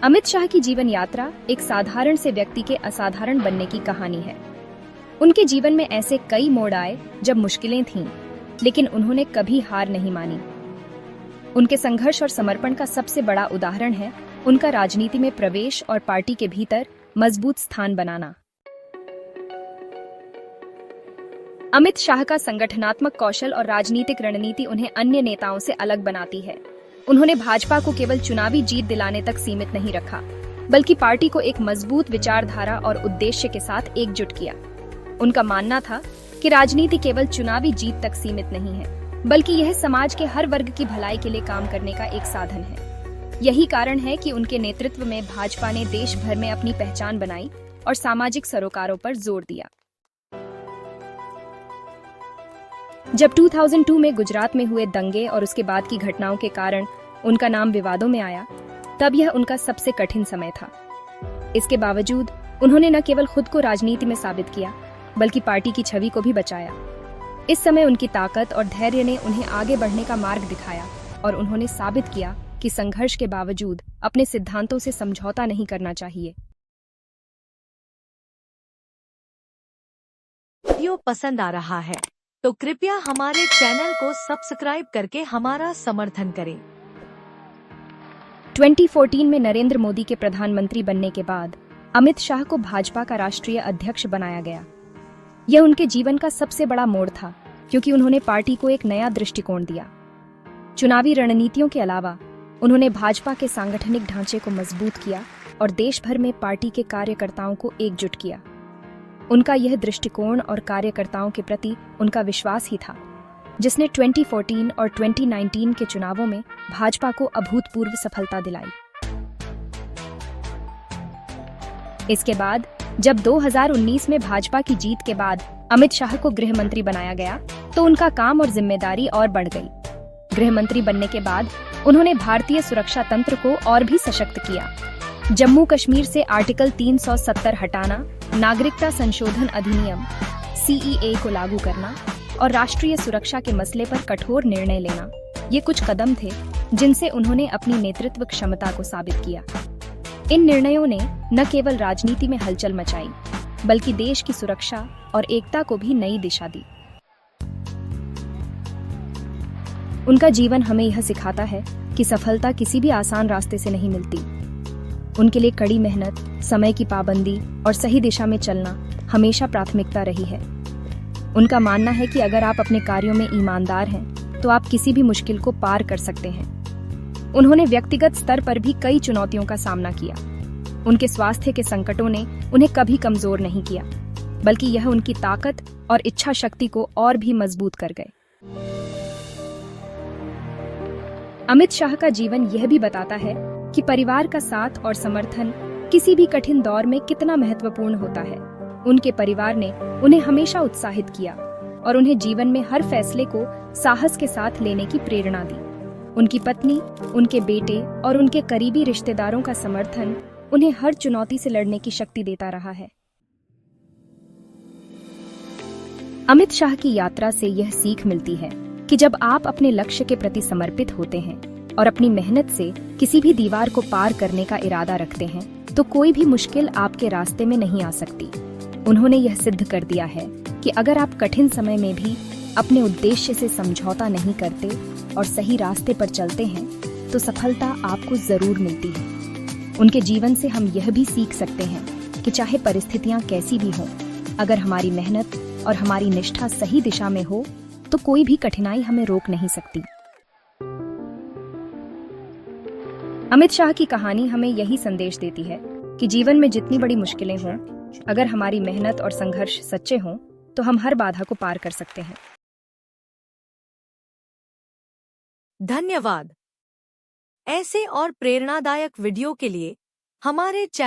अमित शाह की जीवन यात्रा एक साधारण से व्यक्ति के असाधारण बनने की कहानी है। उनके जीवन में ऐसे कई मोड़ आए जब मुश्किलें थीं, लेकिन उन्होंने कभी हार नहीं मानी। उनके संघर्ष और समर्पण का सबसे बड़ा उदाहरण है उनका राजनीति में प्रवेश और पार्टी के भीतर मजबूत स्थान बनाना। अमित शाह का संगठनात्मक कौशल और राजनीतिक रणनीति उन्हें अन्य नेताओं से अलग बनाती है। उन्होंने भाजपा को केवल चुनावी जीत दिलाने तक सीमित नहीं रखा, बल्कि पार्टी को एक मजबूत विचारधारा और उद्देश्य के साथ एकजुट किया। उनका मानना था कि राजनीति केवल चुनावी जीत तक सीमित नहीं है, बल्कि यह समाज के हर वर्ग की भलाई के लिए काम करने का एक साधन है। यही कारण है कि उनके नेतृत्व में भाजपा ने देश भर में अपनी पहचान बनाई और सामाजिक सरोकारों पर जोर दिया। जब 2002 में गुजरात में हुए दंगे और उसके बाद की घटनाओं के कारण उनका नाम विवादों में आया, तब यह उनका सबसे कठिन समय था। इसके बावजूद उन्होंने न केवल खुद को राजनीति में साबित किया, बल्कि पार्टी की छवि को भी बचाया। इस समय उनकी ताकत और धैर्य ने उन्हें आगे बढ़ने का मार्ग दिखाया और उन्होंने साबित किया कि संघर्ष के बावजूद अपने सिद्धांतों से समझौता नहीं करना चाहिए। वीडियो पसंद आ रहा है तो कृपया हमारे चैनल को सब्सक्राइब करके हमारा समर्थन करें। 2014 में नरेंद्र मोदी के प्रधानमंत्री बनने के बाद अमित शाह को भाजपा का राष्ट्रीय अध्यक्ष बनाया गया। यह उनके जीवन का सबसे बड़ा मोड़ था, क्योंकि उन्होंने पार्टी को एक नया दृष्टिकोण दिया। चुनावी रणनीतियों के अलावा उन्होंने भाजपा के सांगठनिक ढांचे को मजबूत किया और देश भर में पार्टी के कार्यकर्ताओं को एकजुट किया। उनका यह दृष्टिकोण और कार्यकर्ताओं के प्रति उनका विश्वास ही था, जिसने 2014 और 2019 के चुनावों में भाजपा को अभूतपूर्व सफलता दिलाई। इसके बाद जब 2019 में भाजपा की जीत के बाद अमित शाह को गृह मंत्री बनाया गया, तो उनका काम और जिम्मेदारी और बढ़ गई। गृह मंत्री बनने के बाद उन्होंने भारतीय सुरक्षा तंत्र को और भी सशक्त किया। जम्मू कश्मीर से आर्टिकल 370 हटाना, नागरिकता संशोधन अधिनियम CEA को लागू करना और राष्ट्रीय सुरक्षा के मसले पर कठोर निर्णय लेना, ये कुछ कदम थे जिनसे उन्होंने अपनी नेतृत्व क्षमता को साबित किया। इन निर्णयों ने न केवल राजनीति में हलचल मचाई, बल्कि देश की सुरक्षा और एकता को भी नई दिशा दी। उनका जीवन हमें यह सिखाता है कि सफलता किसी भी आसान रास्ते से नहीं मिलती। उनके लिए कड़ी मेहनत, समय की पाबंदी और सही दिशा में चलना हमेशा प्राथमिकता रही है। उनका मानना है कि अगर आप अपने कार्यों में ईमानदार हैं, तो आप किसी भी मुश्किल को पार कर सकते हैं। उन्होंने व्यक्तिगत स्तर पर भी कई चुनौतियों का सामना किया। उनके स्वास्थ्य के संकटों ने उन्हें कभी कमजोर नहीं किया, बल्कि यह उनकी ताकत और इच्छा शक्ति को और भी मजबूत कर गए। अमित शाह का जीवन यह भी बताता है कि परिवार का साथ और समर्थन किसी भी कठिन दौर में कितना महत्वपूर्ण होता है। उनके परिवार ने उन्हें हमेशा उत्साहित किया और उन्हें जीवन में हर फैसले को साहस के साथ लेने की प्रेरणा दी। उनकी पत्नी, उनके बेटे और उनके करीबी रिश्तेदारों का समर्थन उन्हें हर चुनौती से लड़ने की शक्ति देता रहा है। अमित शाह की यात्रा से यह सीख मिलती है कि जब आप अपने लक्ष्य के प्रति समर्पित होते हैं और अपनी मेहनत से किसी भी दीवार को पार करने का इरादा रखते हैं, तो कोई भी मुश्किल आपके रास्ते में नहीं आ सकती। उन्होंने यह सिद्ध कर दिया है कि अगर आप कठिन समय में भी अपने उद्देश्य से समझौता नहीं करते और सही रास्ते पर चलते हैं, तो सफलता आपको जरूर मिलती है। उनके जीवन से हम यह भी सीख सकते हैं कि चाहे परिस्थितियां कैसी भी हों, अगर हमारी मेहनत और हमारी निष्ठा सही दिशा में हो, तो कोई भी कठिनाई हमें रोक नहीं सकती। अमित शाह की कहानी हमें यही संदेश देती है कि जीवन में जितनी बड़ी मुश्किलें हों, अगर हमारी मेहनत और संघर्ष सच्चे हों, तो हम हर बाधा को पार कर सकते हैं। धन्यवाद। ऐसे और प्रेरणादायक वीडियो के लिए हमारे चैनल